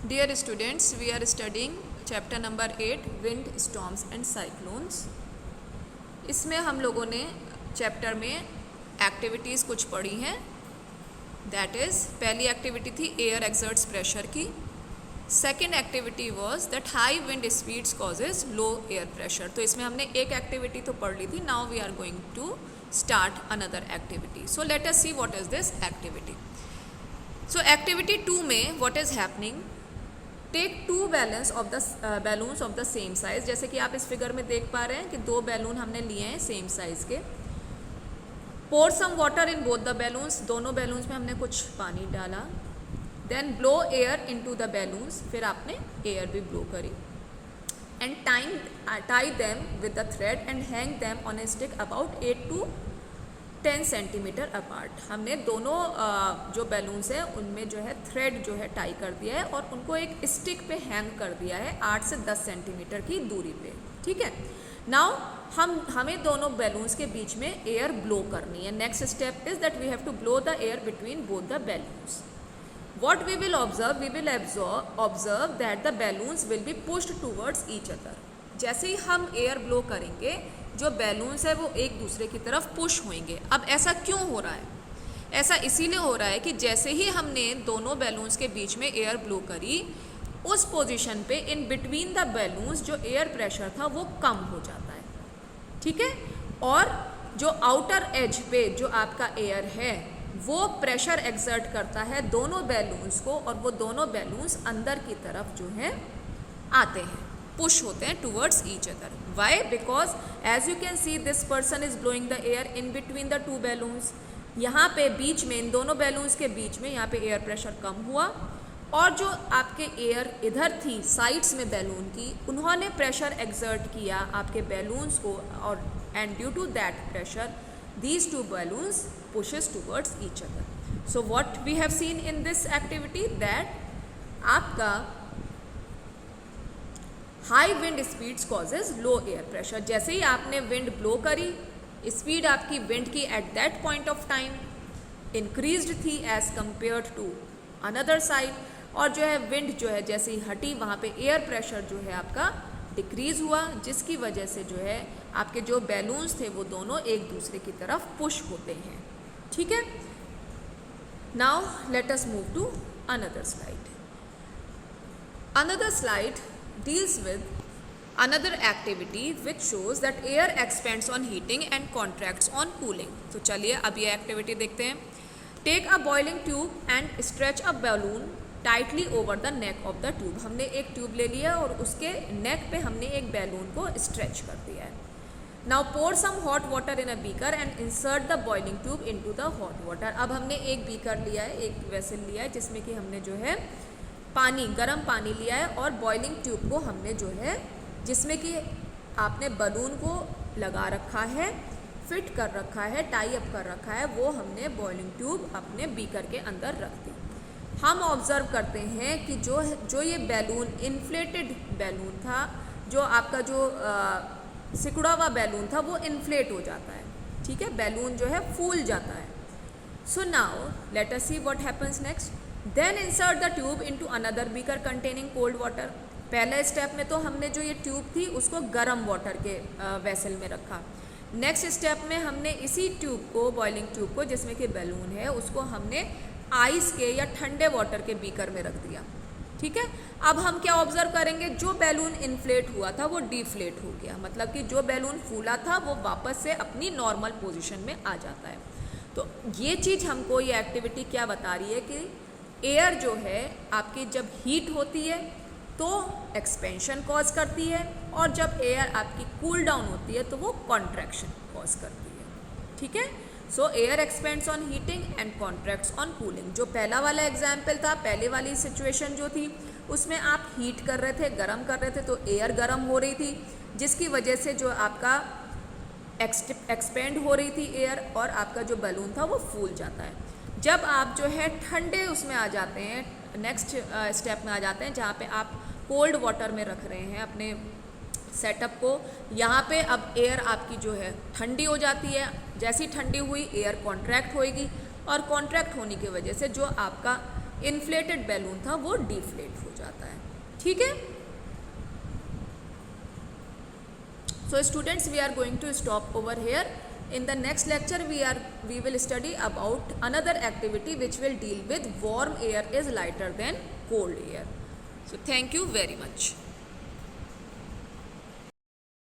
Dear students, we are studying chapter number 8 wind, storms and cyclones. इसमें हम लोगों ने चैप्टर में एक्टिविटीज़ कुछ पढ़ी हैं. दैट इज़ पहली एक्टिविटी थी एयर एक्सर्ट्स प्रेशर की. Second activity was that high wind speeds causes low air pressure. तो इसमें हमने एक एक्टिविटी तो पढ़ ली थी. Now we are going to start another activity. So let us see what is this activity. So activity 2 में what is happening, take two balloons of the same size. जैसे कि आप इस फिगर में देख पा रहे हैं कि दो बैलून हमने लिए हैं सेम साइज के. Pour some water in both the balloons. दोनों बैलून्स में हमने कुछ पानी डाला. Then blow air into the balloons. फिर आपने एयर भी ब्लो करी. And tie them with the thread and hang them on a stick about 8 to 10 centimetre apart. हमने दोनों जो बैलून्स हैं उनमें जो है थ्रेड जो है टाई कर दिया है और उनको एक स्टिक पे हैंग कर दिया है 8 से 10 सेंटीमीटर की दूरी पे. ठीक है. नाउ हमें दोनों बैलून्स के बीच में एयर ब्लो करनी है. Next step is that we have to blow the air between both the balloons. What we will observe that the balloons will be pushed towards each other. जैसे ही हम air blow करेंगे जो balloons है वो एक दूसरे की तरफ पुश होंगे. अब ऐसा क्यों हो रहा है? ऐसा इसीलिए हो रहा है कि जैसे ही हमने दोनों बैलून्स के बीच में एयर ब्लो करी, उस पोजीशन पे इन बिटवीन द बैलून्स जो एयर प्रेशर था वो कम हो जाता है. ठीक है. और जो आउटर एज पे जो आपका एयर है वो प्रेशर एक्सर्ट करता है दोनों बैलून्स को और वो दोनों बैलून्स अंदर की तरफ जो है आते हैं, पुश होते हैं towards each other. Why? Because as you can see this person is blowing the air in between the two balloons. यहाँ पे बीच में इन दोनों बैलून्स के बीच में यहाँ पे एयर प्रेशर कम हुआ और जो आपके एयर इधर थी साइड्स में बैलून की, उन्होंने प्रेशर एक्सर्ट किया आपके बैलून्स को और and due to that pressure these two balloons pushes towards each other. So what we have seen in this activity that आपका high wind speeds causes low air pressure. जैसे ही आपने wind blow करी, speed आपकी wind की at that point of time increased थी as compared to another side. और जो है wind जो है जैसे ही हटी वहाँ पे air pressure जो है आपका डिक्रीज हुआ, जिसकी वजह से जो है आपके जो बैलून्स थे वो दोनों एक दूसरे की तरफ पुश होते हैं. ठीक है. Now let us move to another slide. Another slide deals with another activity which shows that air expands on heating and contracts on cooling. तो चलिए अब ये एक्टिविटी देखते हैं. Take a boiling tube and stretch a balloon tightly over the neck of the tube. हमने एक tube ले लिया और उसके नेक पे हमने एक बैलून को स्ट्रेच कर दिया है. Now pour some hot water in a beaker and insert the boiling tube into the hot water. अब हमने एक बीकर लिया है, एक वेसल लिया है जिसमें कि हमने जो है पानी, गर्म पानी लिया है और बॉइलिंग ट्यूब को हमने जो है जिसमें कि आपने बलून को लगा रखा है, फिट कर रखा है, टाई अप कर रखा है, वो हमने बॉइलिंग ट्यूब अपने बीकर के अंदर रख दी. हम ऑब्ज़र्व करते हैं कि जो ये बैलून इन्फ्लेटेड बैलून था, जो आपका जो सिकुड़ा हुआ बैलून था वो इन्फ्लेट हो जाता है. ठीक है. बैलून जो है फूल जाता है. So now let us see what happens next. Then insert the tube into another beaker containing cold water. पहले स्टेप में तो हमने जो ये ट्यूब थी उसको गर्म वाटर के वेसल में रखा. नेक्स्ट स्टेप में हमने इसी ट्यूब को, बॉइलिंग ट्यूब को जिसमें कि बैलून है, उसको हमने आइस के या ठंडे वाटर के बीकर में रख दिया. ठीक है. अब हम क्या ऑब्जर्व करेंगे, जो बैलून इन्फ्लेट हुआ था वो डिफ्लेट हो गया. मतलब कि जो बैलून फूला था वो वापस से अपनी नॉर्मल पोजीशन में आ जाता है. तो ये चीज़ हमको, ये एक्टिविटी क्या बता रही है कि एयर जो है आपकी जब हीट होती है तो एक्सपेंशन कॉज करती है और जब एयर आपकी कूल डाउन होती है तो वो कॉन्ट्रैक्शन कॉज करती है. ठीक है. सो air expands on heating and contracts on cooling. जो पहला वाला एग्जाम्पल था, पहले वाली सिचुएशन जो थी उसमें आप हीट कर रहे थे, गर्म कर रहे थे, तो एयर गर्म हो रही थी जिसकी वजह से जो आपका एक्सपेंड हो रही थी एयर और आपका जो बैलून था वो फूल जाता है. जब आप जो है ठंडे उसमें आ जाते हैं, नेक्स्ट स्टेप में आ जाते हैं जहाँ पे आप कोल्ड वाटर में रख रहे हैं अपने सेटअप को, यहाँ पे अब एयर आपकी जो है ठंडी हो जाती है. जैसी ठंडी हुई एयर कॉन्ट्रैक्ट होएगी और कॉन्ट्रैक्ट होने की वजह से जो आपका इन्फ्लेटेड बैलून था वो डिफ्लेट हो जाता है। ठीक है, so students, we are going to stop over here. In the next lecture we will study about another activity which will deal with warm air is lighter than cold air. So thank you very much.